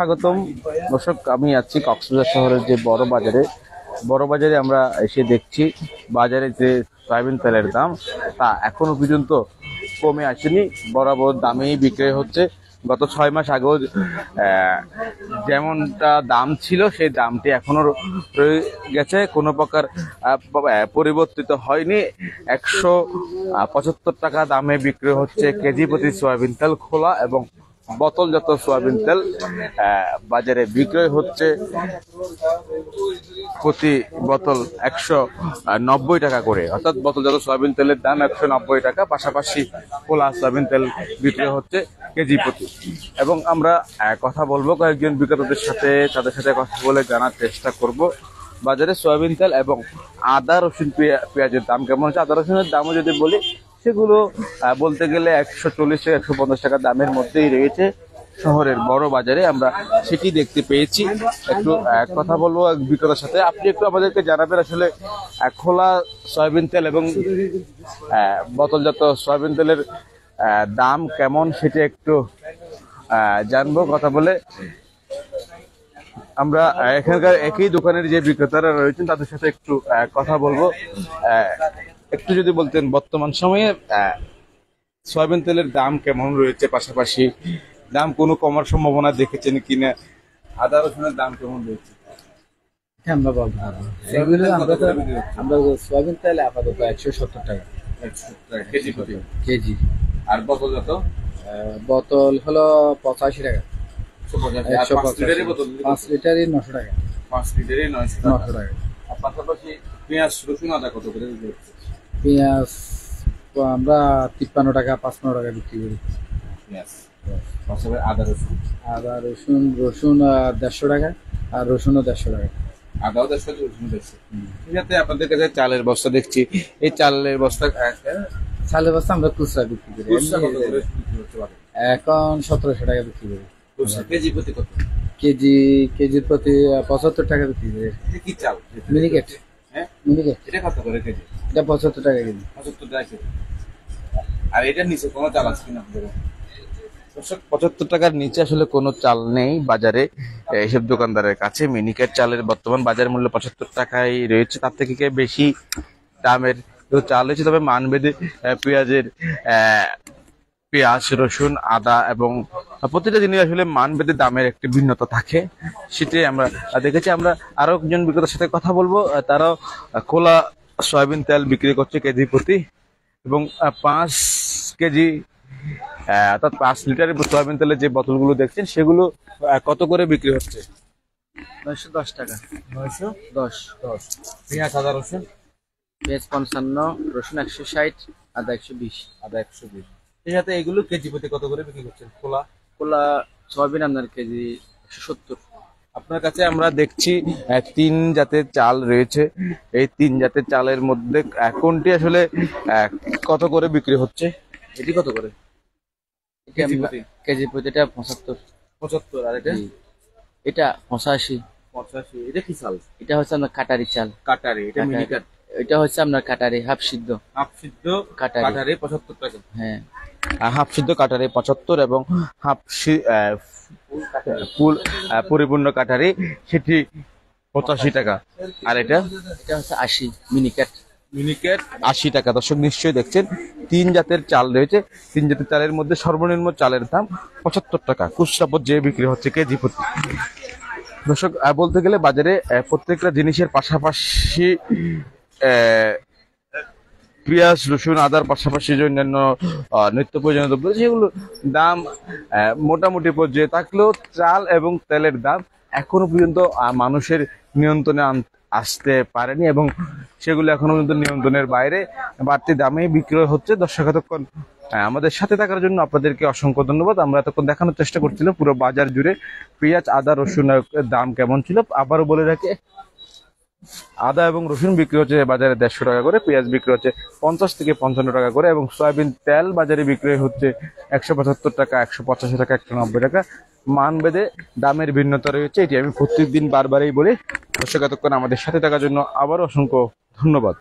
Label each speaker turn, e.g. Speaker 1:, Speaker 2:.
Speaker 1: স্বাগতম দর্শক, আমি আছি কক্সবাজার শহরের যে বড় বাজারে আমরা এসে দেখছি বাজারে যে সয়াবিন তেলের দাম তা এখনো পর্যন্ত কমে আসেনি, বরাবর দামেই বিক্রয় হচ্ছে। গত 6 মাস আগেও যেমনটা দাম ছিল সেই দামটি এখনো রয়ে গেছে, কোনো প্রকার পরিবর্তিত হয়নি। 175 টাকা দামে বিক্রি হচ্ছে কেজি প্রতি সয়াবিন তেল খোলা এবং বোতলজাত সয়াবিন তেল। বাজারে বিক্রয় হচ্ছে প্রতি বোতল 190 টাকা করে, অর্থাৎ বোতলজাত সয়াবিন তেলের দাম 190 টাকা। পাশাপাশি খোলা সয়াবিন তেল বিক্রি হচ্ছে কেজি প্রতি। এবং আমরা কথা বলবো কয়েকজন বিক্রেতাদের সাথে, তাদের সাথে কথা বলে জানার চেষ্টা করব বাজারে সয়াবিন তেল এবং আদা রসুন পেঁয়াজের দাম কেমন হচ্ছে। আদা রসুনের দামও যদি বলি, সেগুলো বলতে গেলে 140 থেকে 150 টাকা দামের মধ্যেই রয়েছে। শহরের বড় বাজারে আমরা সেটি দেখতে পেয়েছি। একটু কথা বলবো বিক্রেতার সাথে। আপনি একটু আমাদেরকে জানাবেন আসলে খোলা সয়াবিন তেল এবং বোতলজাত সয়াবিন তেলের দাম কেমন, সেটা একটু জানবো কথা বলে। আমরা এখানকার একই দোকানের যে বিক্রেতারা রয়েছেন তাদের সাথে একটু কথা বলবো। একটু যদি বলতেন বর্তমান সময়ে সয়াবিন তেলের দাম কেমন রয়েছে, পাশাপাশি দাম কোনো কমার সম্ভাবনা দেখেছেন কিনা, আদা রসুনের দাম কেমন রয়েছে?
Speaker 2: আমরা বলতে পারবো আমরা সয়াবিন তেল আপাতত 170 টাকা কেজি।
Speaker 1: আর বোতলজাত
Speaker 2: বোতল হলো 85 টাকা। 5 লিটারই 900 টাকা।
Speaker 1: 5 লিটারই 900 টাকা। পাশাপাশি পেঁয়াজ রসুন আদা কত করে?
Speaker 2: পেঁয়াজ আমরা 53 টাকা 55 টাকা বিক্রি করি
Speaker 1: পেঁয়াজ। আদা রসুন
Speaker 2: 150 টাকা আর রসুনও 150 টাকা।
Speaker 1: আদাও 150, রসুন 150। ঠিক আছে, আপনাদের কাছে চালের বস্তা দেখছি, এই চালের বস্তা
Speaker 2: আমরা খুচরা বিক্রি করি। এখন 1700 টাকা বিক্রি করি।
Speaker 1: কেজি প্রতি কত?
Speaker 2: কেজির প্রতি 75 টাকা বিক্রি করি।
Speaker 1: কি চাল?
Speaker 2: মিনিকেট। মিনিকেট
Speaker 1: এটা কত করে কেজি?
Speaker 2: এটা 75 টাকা কেজি।
Speaker 1: 75 টাকা কেজি। আর এটার নিচে কোনো চাল আছে কিনা? 75 টাকার নিচে আসলে কোনো চাল নেই বাজারে এসব দোকানদারের কাছে। মিনিকেট চালের বর্তমান বাজার মূল্য 75 টাকায় রয়েছে, তার থেকে বেশি দামের চাল রয়েছে। তবে মানভেদে পেঁয়াজের পেঁয়াজ রসুন আদা এবং প্রতিটা জিনিস আসলে মানভেদে দামের একটি ভিন্নতা থাকে, সেটাই আমরা দেখেছি। আমরা আরো একজন বিক্রেতার সাথে কথা বলবো, তারাও খোলা সয়াবিন তেল বিক্রি করছে কেজি প্রতি এবং 5 কেজি অর্থাৎ 5 লিটারের সয়াবিন তেলের যে বোতলগুলো দেখছেন সেগুলো কত করে বিক্রি হচ্ছে?
Speaker 2: 910 টাকা।
Speaker 1: 910। পেঁয়াজ আদা রসুন?
Speaker 2: পেঁয়াজ 55, রসুন 160, আদা 120।
Speaker 1: আদা 120। ঠিক আছে, এগুলো কেজি প্রতি কত করে বিক্রি করছেন?
Speaker 2: খোলা সয়াবিন আপনার কেজি 170।
Speaker 1: আপনার কাছে আমরা দেখছি 3 জাতের চাল রয়েছে। এই 3 জাতের চালের মধ্যে কোনটি আসলে কত করে বিক্রি হচ্ছে? এটি কত করে
Speaker 2: কেজি প্রতি? এটা
Speaker 1: 75। আর
Speaker 2: এটা 85।
Speaker 1: এটা কি চাল?
Speaker 2: এটা হচ্ছে আপনার কাটারি চাল।
Speaker 1: কাটারি। এটা মিনিকেট।
Speaker 2: এটা হচ্ছে আপনার কাটারি হাফ সিদ্ধ
Speaker 1: কাটারি 75 টাকা।
Speaker 2: হ্যাঁ,
Speaker 1: হাফ সিদ্ধ কাটারি 75 এবং হাফ পরিপূর্ণ কাটারি সেটি 85 টাকা। আর এটা
Speaker 2: হচ্ছে 80 মিনিকেট
Speaker 1: 80 টাকা। দর্শক নিশ্চয়ই দেখছেন 3 জাতের চাল রয়েছে। 3 জাতের চালের মধ্যে সর্বনিম্ন চালের দাম 75 টাকা, খুচরা পর্যায়ে বিক্রি হচ্ছে কেজি প্রতি। দর্শক বলতে গেলে বাজারে প্রত্যেকটা জিনিসের পাশাপাশি পেঁয়াজ রসুন আদার পাশাপাশি অন্যান্য নিত্য প্রয়োজনীয় দ্রব্য সেগুলো দাম মোটামুটি পর্যায়ে থাকলেও চাল এবং তেলের দাম এখনো পর্যন্ত মানুষের নিয়ন্ত্রণে আসতে পারেনি এবং সেগুলো এখনো পর্যন্ত নিয়ন্ত্রণের বাইরে বাড়তি দামেই বিক্রয় হচ্ছে। দর্শক এতক্ষণ আমাদের সাথে থাকার জন্য আপনাদেরকে অসংখ্য ধন্যবাদ। আমরা এতক্ষণ দেখানোর চেষ্টা করছিলাম পুরো বাজার জুড়ে পেঁয়াজ আদা রসুনের দাম কেমন ছিল। আবারও বলে রাখি, আদা এবং রসুন বিক্রি হচ্ছে বাজারে 150 টাকা করে, পেঁয়াজ বিক্রি হচ্ছে 50 থেকে 55 টাকা করে এবং সয়াবিন তেল বাজারে বিক্রি হচ্ছে 175 টাকা 185 টাকা 190 টাকা। মানভেদে দামের ভিন্নতা রয়েছে, এটি আমি প্রত্যেকদিন বারবারই বলি। দর্শক এতক্ষণ আমাদের সাথে থাকার জন্য আবারও অসংখ্য ধন্যবাদ।